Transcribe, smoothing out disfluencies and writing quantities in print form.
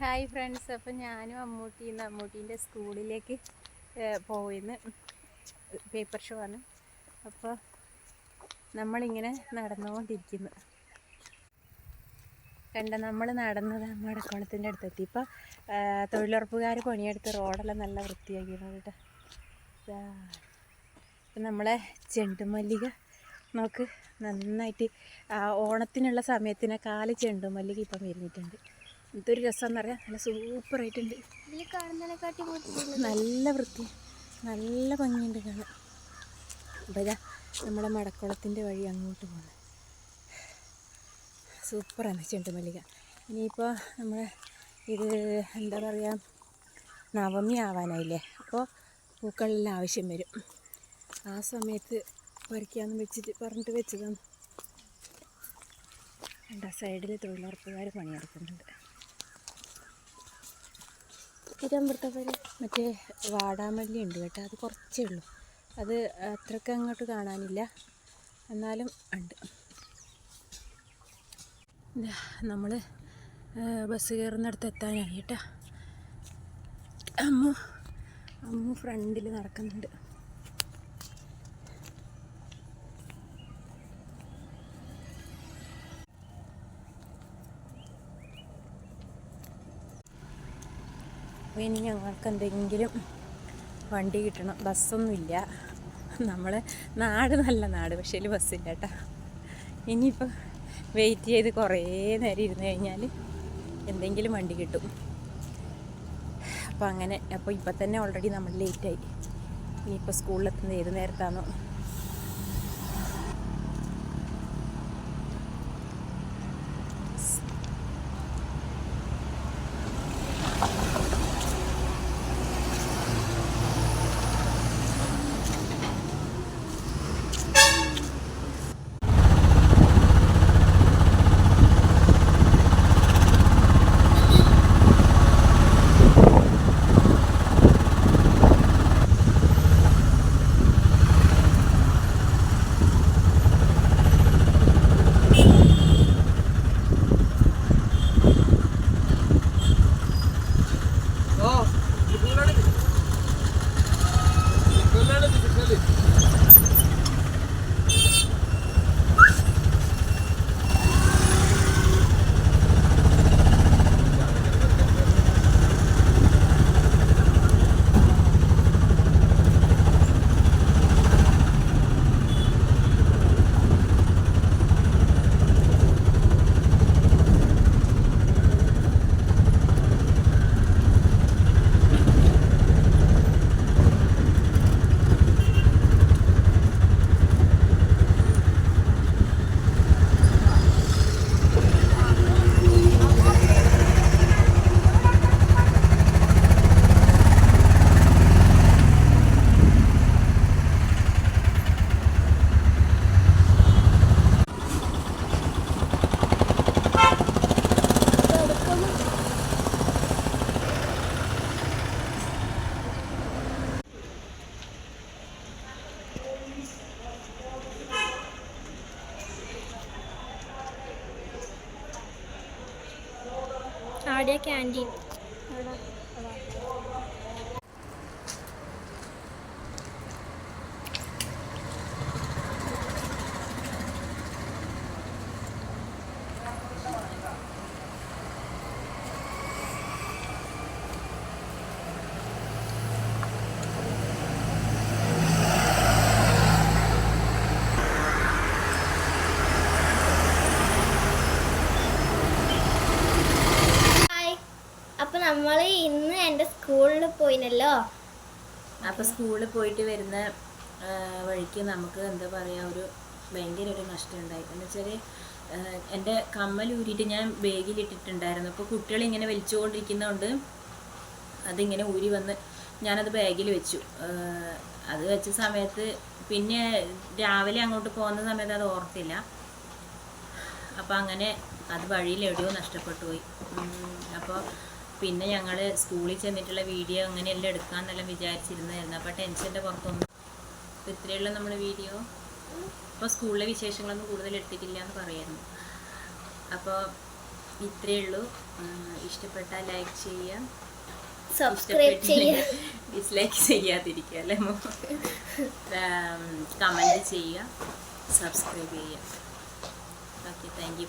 Hi friends, അപ്പം ഞാനും അമ്മൂട്ടീൻ്റെ സ്കൂളിലേക്ക് പോയിന്ന് പേപ്പർ ഷോ ആണ്. അപ്പോൾ നമ്മളിങ്ങനെ നടന്നുകൊണ്ടിരിക്കുന്നു. നമ്മൾ നടന്നത് മടക്കുളത്തിൻ്റെ അടുത്തെത്തി. ഇപ്പോൾ തൊഴിലുറപ്പുകാർ പണിയെടുത്ത് റോഡെല്ലാം നല്ല വൃത്തിയാക്കിയിരുന്നു കേട്ടോ. ഇപ്പം നമ്മളെ ചെണ്ടുമല്ലിക നോക്ക് നന്നായിട്ട് ഓണത്തിനുള്ള സമയത്തിന് കാല് ചെണ്ടുമല്ലിക ഇപ്പം വരുന്നിട്ടുണ്ട്. എന്തൊരു രസമെന്നറിയാം, നല്ല സൂപ്പറായിട്ടുണ്ട്. നല്ല വൃത്തി, നല്ല ഭംഗിയുണ്ട് കാണാൻ. അപ്പോൾ ഇതാ നമ്മുടെ മടക്കുളത്തിൻ്റെ വഴി അങ്ങോട്ട് പോകുന്നത്. സൂപ്പറാണ് ചെണ്ടുമല്ലിക. ഇനിയിപ്പോൾ നമ്മൾ ഇത് എന്താ പറയുക, നവമി ആവാനായില്ലേ, അപ്പോൾ പൂക്കളെല്ലാം ആവശ്യം വരും. ആ സമയത്ത് പറിക്കാമെന്ന് പറഞ്ഞിട്ട് വെച്ചതാണ്. എൻ്റെ സൈഡിൽ തൊഴിലുറപ്പുകാർ പണിയെടുക്കുന്നുണ്ട്. മറ്റേ വാടാമല്ലി ഉണ്ട് കേട്ടോ, അത് കുറച്ചേ ഉള്ളൂ. അത് അത്രയ്ക്ക് അങ്ങോട്ട് കാണാനില്ല, എന്നാലും ഉണ്ട്. നമ്മൾ ബസ് കയറുന്നിടത്ത് എത്താനായി കേട്ടോ. അമ്മു ഫ്രണ്ടിൽ നടക്കുന്നുണ്ട്. അപ്പോൾ ഇനി ഞങ്ങൾക്ക് എന്തെങ്കിലും വണ്ടി കിട്ടണം. ബസ്സൊന്നുമില്ല. നമ്മൾ നാട് നല്ല നാട്, പക്ഷേ ബസ്സില്ല കേട്ടോ. ഇനിയിപ്പോൾ വെയിറ്റ് ചെയ്ത് കുറേ നേരം ഇരുന്ന് കഴിഞ്ഞാൽ എന്തെങ്കിലും വണ്ടി കിട്ടും. അപ്പോൾ ഇപ്പം തന്നെ ഓൾറെഡി നമ്മൾ ലേറ്റായി. ഇനിയിപ്പോൾ സ്കൂളിലെത്തുന്നത് ഏത് നേരത്താണോ. ആടിയ ക്യാൻറ്റീൻ നമ്മൾ ഇന്ന് എൻ്റെ സ്കൂളിൽ പോയിനല്ലോ. അപ്പോൾ സ്കൂളിൽ പോയിട്ട് വരുന്ന വഴിക്ക് നമുക്ക് എന്താ പറയുക, ഭയങ്കര ഒരു നഷ്ടം ഉണ്ടായി. എന്ന് വെച്ചാൽ എൻ്റെ കമ്മൽ ഊരിയിട്ട് ഞാൻ ബാഗിലിട്ടിട്ടുണ്ടായിരുന്നു. അപ്പോൾ കുട്ടികളിങ്ങനെ വലിച്ചുകൊണ്ടിരിക്കുന്നതുകൊണ്ട് അതിങ്ങനെ ഊരി വന്ന് ഞാനത് ബാഗിൽ വെച്ചു. അത് വെച്ച സമയത്ത് പിന്നെ രാവിലെ അങ്ങോട്ട് പോകുന്ന സമയത്ത് അത് ഓർത്തില്ല. അപ്പോൾ അങ്ങനെ അത് വഴിയിൽ എവിടെയോ നഷ്ടപ്പെട്ടു പോയി. അപ്പോൾ പിന്നെ ഞങ്ങൾ സ്കൂളിൽ ചെന്നിട്ടുള്ള വീഡിയോ അങ്ങനെയെല്ലാം എടുക്കാമെന്നെല്ലാം വിചാരിച്ചിരുന്നായിരുന്നു. അപ്പോൾ ടെൻഷൻ്റെ പുറത്തൊന്നും. അപ്പോൾ ഇത്രയുള്ള നമ്മുടെ വീഡിയോ. അപ്പോൾ സ്കൂളിലെ വിശേഷങ്ങളൊന്നും കൂടുതൽ എടുത്തിട്ടില്ല എന്ന് പറയായിരുന്നു. അപ്പോൾ ഇത്രയേ ഉള്ളൂ. ഇഷ്ടപ്പെട്ടാൽ ലൈക്ക് ചെയ്യുക, സബ്സ്ക്രൈബ് ചെയ്യുക, ഡിസ്ലൈക്ക് ചെയ്യാതിരിക്കുക അല്ലേ, കമൻറ്റ് ചെയ്യുക, സബ്സ്ക്രൈബ് ചെയ്യുക. Okay, thank you.